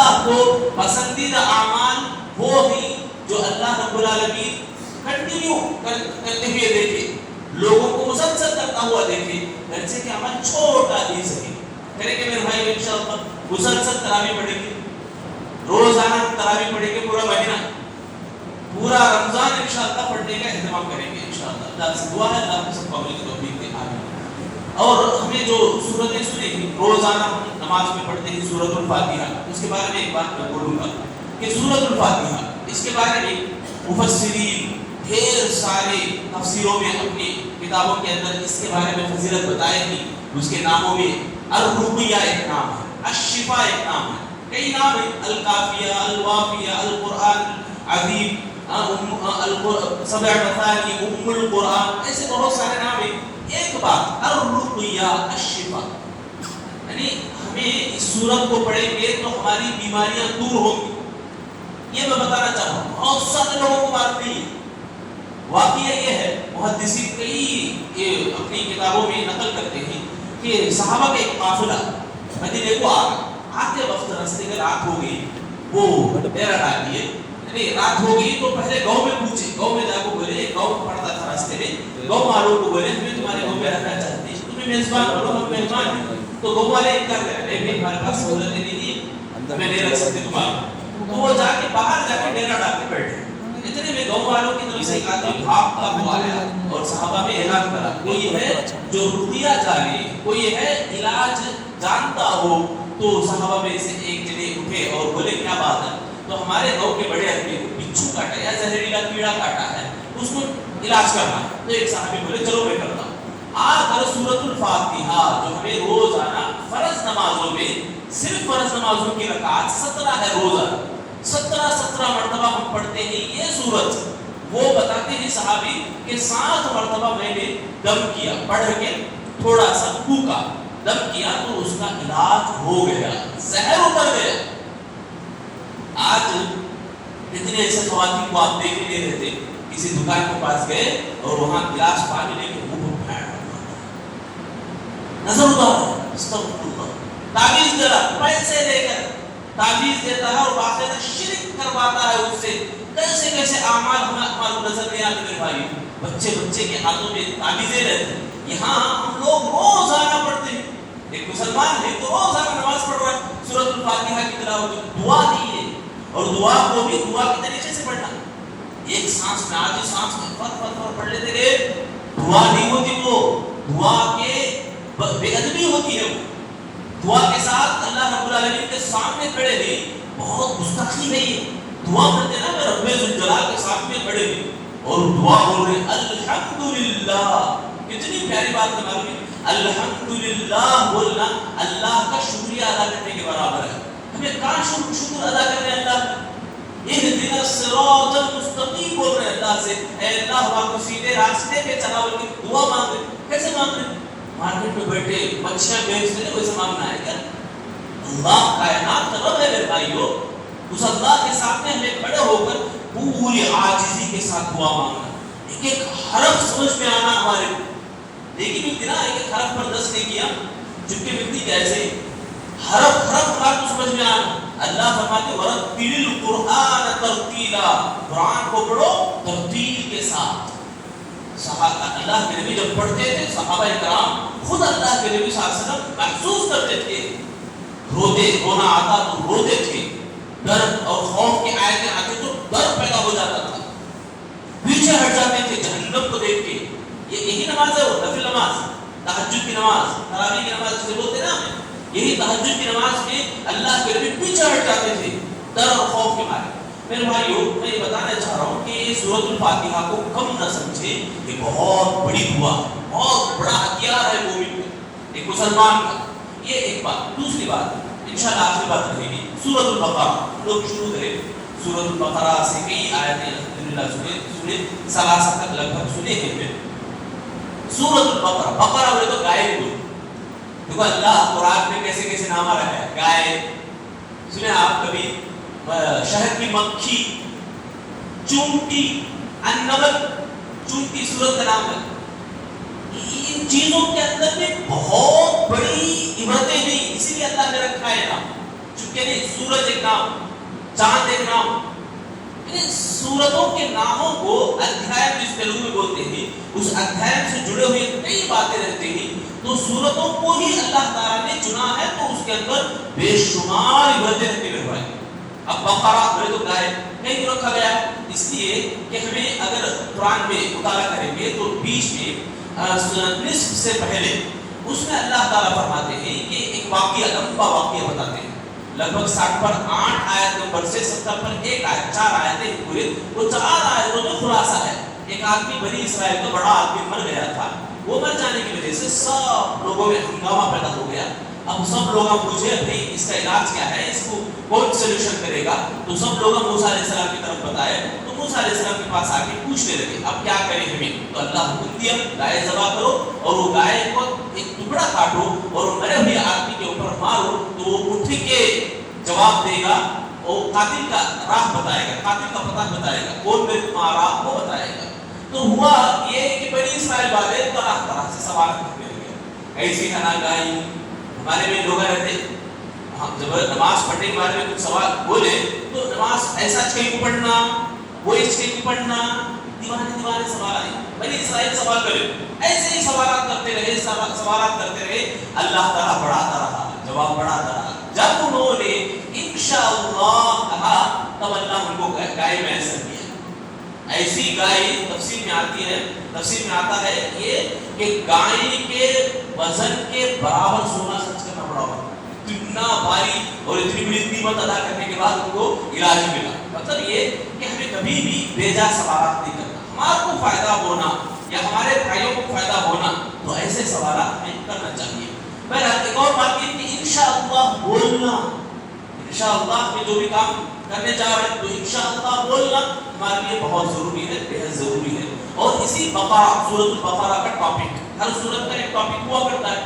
اللہ کو پسندیدہ اعمال وہ ہیں جو اللہ رب العالمین کنٹینیو کرتے ہوئے دیکھے، لوگوں کو مسلسل کرتا ہوا دیکھے، گرچہ کہ عمل چھوٹا ہی صحیح کریں گے میرے بھائی انشاءاللہ مسلسل تراویح پڑھیں گے، روزانہ تراویح پڑھیں گے، پورا مہینہ پورا رمضان انشاءاللہ پڑھنے کا اہتمام کریں گے انشاءاللہ۔ اللہ سے دعا ہے اللہ ہم سب کو عمل کی توفیق دے، آمین۔ اور ہمیں جو سورتیں سنیں گی روزانہ ہم نماز میں پڑھتے ہیں سورۃ الفاتحہ، اس کے بارے میں ایک بات میں بولوں گا کہ سورۃ الفاتحہ اس کے بارے میں مفسرین ڈھیر سارے تفسیروں میں اپنی کتابوں کے اندر اس کے بارے میں فضیلت بتائے گی۔ اس کے ناموں میں الرقیہ ایک نام ہے، الشفاء ایک نام ہے، کئی نام ہیں، الکافیہ، الوافیہ، القرآن عظیم، سبع مثانی، ام القرآن، ایسے بہت سارے نام ہیں۔ ایک بات الرقیہ الشفاء، یعنی ہمیں اس سورت کو پڑھیں گے تو ہماری بیماریاں دور ہوں گی، یہ میں بتانا چاہ رہا ہوں۔ بہت سارے لوگوں کو بات نہیں ہے، واقعہ یہ ہے، محدثین کئی اپنی کتابوں میں نقل کرتے ہیں کہ صحابہ کا ایک قافلہ مدینے کو آتے وقت راستے میں رات ہو گئی، وہ ڈیرا ڈال دیے، یعنی رات ہو گئی تو پہلے گاؤں میں پوچھے، گاؤں میں جا کے بولے، گاؤں پڑتا تھا راستے میں، گاؤں والوں کو بولے ہمیں تمہارے گاؤں میں رہنا چاہتے ہیں، تمہیں میزبان بولو، ہم مہمان ہیں، تو گاؤں والے انکار کر رہے ہیں ہمارے پاس سہولتیں نہیں ہیں، ہمیں نہیں رکھ سکتے تمہارا، تو وہ جا کے باہر جا کے ڈیرا ڈال کے بیٹھے۔ اتنے میں گاؤں والوں کی طرف سے ایک آدمی بھاگتا ہوا آیا اور صحابہ میں اعلان کرا، کوئی ہے جو رقیہ جانے، کوئی ہے علاج جانتا ہو، تو صحابہ میں سے ایک جنے اٹھے اور بولے کیا بات ہے، تو ہمارے گاؤں کے بڑے آدمی کو بچھو کاٹا یا زہریلا کیڑا کاٹا ہے، اس کو علاج کرنا ہے، تو ایک صحابی بولے چلو میں کرتا ہوں۔ آ کر سورۃ الفاتحہ جو ہمیں روزانہ فرض نمازوں میں صرف فرض نمازوں کی رکعت 17 ہے، روزانہ 17 مرتبہ ہم پڑھتے ہیں یہ سورت، وہ بتاتے ہیں صحابی کہ 7 مرتبہ میں نے دم کیا، پڑھ کے تھوڑا سا پھونکا، دم کیا تو اس کا علاج ہو گیا، زہر اتر گیا۔ آج اتنے ایسے خواتین کو آپ دیکھ لے رہے تھے، کسی دکان کے پاس گئے اور وہاں گلاس پانی لے کے منہ میں پھینک نظر اتار، استغفر اللہ، تعویذ دے رہا، پیسے دے کر تعویذ دیتا ہے اور باقاعدہ شرک کرواتا ہے اس سے، کیسے کیسے اعمال ہمارے نظر نہیں آتے میرے بھائی، بچے کے ہاتھوں میں تعویذیں رہتے ہیں۔ یہاں ہم لوگ روزانہ پڑھتے ہیں، ایک مسلمان ہے تو روزانہ نماز پڑھ رہا ہے، سورۃ الفاتحہ کی تلاوت، دعا نہیں ہے، اور دعا کو بھی دعا کے طریقے سے پڑھنا، ایک سانس میں آدھی سانس میں فت پڑھ لیتے گئے، دعا نہیں ہوتی، وہ دعا کے بے ادبی ہوتی ہے، وہ دعا کے ساتھ اللہ رب العالمین کے سامنے کھڑے ہیں، بہت گستاخی نہیں ہے، دعا کرتے نا میں رب ذوالجلال کے سامنے کھڑے ہیں اور دعا بول رہے الحمدللہ، کتنی پیاری بات ہے معلوم ہے، الحمدللہ بولنا اللہ کا شکریہ ادا کرنے کے برابر ہے، ہمیں کہاں شکر ادا کرنے اللہ کا، اہدنا الصراط المستقیم بول رہے اللہ سے، اے اللہ ہم آپ کو سیدھے راستے پہ چلا، بول کے دعا مانگ رہے، کیسے مانگ رہے؟ مارکیٹ میں بیٹھے مچھیاں بیچتے ہیں، ویسے مانگنا ہے کیا؟ اللہ کائنات کا رب ہے میرے بھائیو، اس اللہ کے سامنے ہمیں کھڑے ہو کر پوری عاجزی کے ساتھ دعا مانگنا، ایک ایک حرف سمجھ میں آنا ہمارے کو، لیکن ملتی نا ایک ایک حرف پر 10 نہیں کیا، چپکے ملتی کیسے حرف ہمارے کو سمجھ میں آنا۔ اللہ فرماتے ورتل القرآن ترتیلا، قرآن کو پڑھو ترتیل کے ساتھ۔ اللہ کے نبی جب پڑھتے تھے صحابہ کرام خود اللہ کے نبی صلی اللہ علیہ وسلم محسوس کرتے تھے، رونا آتا تو روتے تھے، ڈر اور خوف کی آیتیں آتی تو ڈر پیدا ہو جاتا تھا، پیچھے ہٹ جاتے تھے جہنم کو دیکھ کے۔ یہی نماز ہے، وہ نفل نماز، تہجد کی نماز، تراویح کی نماز جسے بولتے نا، یہی تہجد کی نماز میں اللہ کے نبی پیچھے ہٹ جاتے تھے ڈر اور خوف کے مارے۔ میرے بھائیو میں یہ بتانا چاہ رہا ہوں کہ سورۃ الفاتحہ کو کم نہ سمجھے، یہ بہت بڑی دعا ہے، بہت بڑا ہتھیار ہے مومن کا، ایک مسلمان کا، یہ ایک بات۔ دوسری بات انشاءاللہ آخری بات رہے گی، سورۃ البقرہ، لوگ شروع کریں سورۃ البقرہ سے کئی آیتیں الحمدللہ سورہ 30 تک لگ بھگ سنے ہیں پھر۔ سورۃ البقرہ، بقرہ بولے تو گائے کو، دیکھو اللہ قرآن میں کیسے کیسے نام آ رہا ہے، گائے سنے آپ کبھی، شہد کی مکھی، چونٹی، النمل، چونٹی سورت کا نام ہے۔ ان چیزوں کے اندر میں بہت بڑی عبرتیں ہیں، اسی لیے اللہ نے رکھا ہے نام، چونکہ نہیں سورج ایک نام، چاند ایک نام، سورتوں کے ناموں کو ادھیائم جس تلگو میں بولتے ہیں، اس ادھیائم سے جڑے ہوئے کئی باتیں رہتے ہیں، تو سورتوں کو ہی اللہ تعالیٰ نے چنا ہے، تو اس کے اندر بے شمار عبرتیں رکھے ہوئے ہیں۔ اب بقرہ میں تو گائے نہیں کیوں رکھا گیا؟ اس لیے کہ ہمیں اگر قرآن میں مطالعہ کریں گے تو بیچ میں نصف سے پہلے اس میں اللہ تعالیٰ فرماتے ہیں کہ ایک واقعہ، لمبا واقعہ بتاتے ہیں، لگ بھگ 60 پر 8 آیت نمبر سے 70 پر 1 آیت، 4 آیتیں پورے، وہ 4 آیتوں میں خلاصہ ہے۔ ایک آدمی بنی اسرائیل کا بڑا آدمی مر گیا تھا، وہ مر جانے کی وجہ سے سب لوگوں میں ہنگامہ پیدا ہو گیا۔ اب سب لوگ پوچھے بھائی اس کا علاج کیا ہے، اس کو کون سولوشن کرے گا؟ تو سب لوگ موسیٰ علیہ السلام کی طرف بتائے، تو موسیٰ علیہ السلام کے پاس آ کے پوچھنے لگے اب کیا کریں ہمیں؟ تو اللہ حکم دیا گائے ذبح کرو اور وہ گائے کو ایک ٹکڑا کاٹو اور مرے ہوئے آدمی کے اوپر مارو، تو وہ اٹھ کے جواب دے گا، وہ قاتل کا راہ بتائے گا، قاتل کا پتہ بتائے گا، کون نے مارا وہ بتائے گا۔ تو ہوا یہ کہ بنی اسرائیل والے طرح طرح سے سوال کرتے لگے، ایسی کھانا گائی ہمارے میں لوگ رہتے، ہم جب نماز پڑھنے کے بارے میں کچھ سوال بولے تو نماز ایسا چھئی کو پڑھنا، وہ اس چھئی کو پڑھنا، دیوانے سوال آئے، بنی اسرائیل سوال کرے، ایسے ہی سوالات کرتے رہے، اللہ تعالیٰ بڑھاتا رہا، جواب بڑھاتا رہا۔ جب انہوں نے انشاءاللہ کہا تب اللہ ان کو گائے میں ایسا کیا۔ ایسی گائے تفسیر میں آتی ہے، تفسیر میں آتا ہے یہ کہ گائے کے وزن کے برابر سونا خرچ کرنا پڑا ہوگا، اتنا بھاری اور اتنی بڑی قیمت ادا کرنے کے بعد ان کو علاج ملا۔ مطلب یہ کہ ہمیں کبھی بھی بے جا سوالات نہیں کرنا، ہمارے کو فائدہ ہونا یا ہمارے بھائیوں کو فائدہ ہونا، تو ایسے سوالات ہمیں کرنا چاہیے۔ بہرحال ایک اور بات یہ کہ انشاءاللہ بولنا، انشاءاللہ میں جو بھی کام کرنے جا رہے ہیں تو انشاءاللہ بولنا ہمارے لیے بہت ضروری ہے، بہت ضروری ہے۔ اور اسی بقرہ، سورۃ البقرہ کا ٹاپک، ہر سورت کا ایک ٹاپک ہوا کرتا ہے،